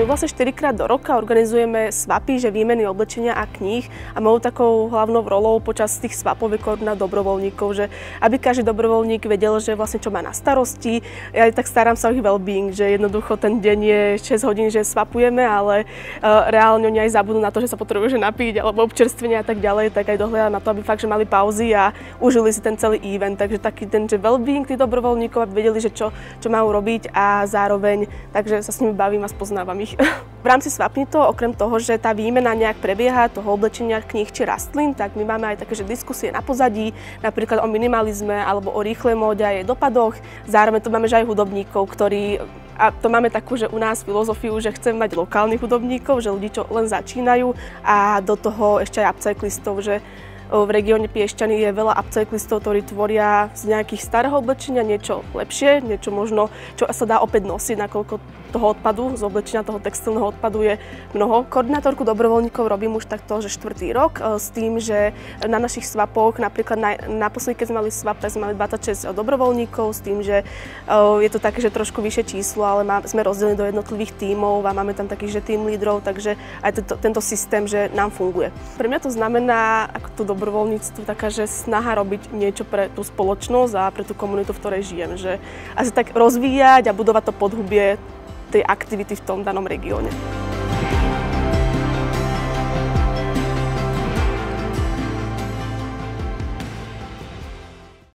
My vlastne 4-krát do roka organizujeme swapy, že výmeny oblečenia a kníh a mojou takou hlavnou rolou počas tých swapov je koordinovať dobrovoľníkov, že aby každý dobrovoľník vedel, že vlastne čo má na starosti. Ja tak starám sa o ich well-being, že jednoducho ten deň je 6 hodín, že swapujeme, ale reálne oni aj zabudnú na to, že sa potrebujú napiť alebo občerstvenie a tak ďalej, tak aj dohľadám na to, aby fakt, že mali pauzy a užili si ten celý event. Takže taký ten, že well-being tých dobrovoľníkov, aby vedeli, že čo majú robiť a zároveň takže sa s nimi bavím a spoznávam ich. V rámci Swapnito, okrem toho, že tá výmena nejak prebieha, toho oblečenia, kníh či rastlín, tak my máme aj také, že diskusie na pozadí, napríklad o minimalizme alebo o rýchlej móde a jej dopadoch. Zároveň to máme, že aj hudobníkov, ktorí a to máme takú, že u nás filozofiu, že chcem mať lokálnych hudobníkov, že ľudí, čo len začínajú a do toho ešte aj upcyklistov, že v regióne Piešťany je veľa upcyklistov, ktorí tvoria z nejakých starého oblečenia niečo lepšie, niečo možno, čo sa dá opäť nosiť, nakoľko toho odpadu, z oblečenia toho textilného odpadu je mnoho. Koordinátorku dobrovoľníkov robím už takto, že 4. rok, s tým, že na našich swapoch, napríklad naposledy, keď sme mali swap, tak sme mali 26 dobrovoľníkov, s tým, že je to také, že trošku vyššie číslo, ale sme rozdelení do jednotlivých tímov a máme tam takých, že tým lídrov, takže aj tento systém, že nám funguje. Pre mňa to znamená, ako to dobrovoľníctvo, taká, že snaha robiť niečo pre tú spoločnosť a pre tú komunitu, v ktorej žijem, že asi tak rozvíjať a budovať to podhubie tej aktivity v tom danom regióne.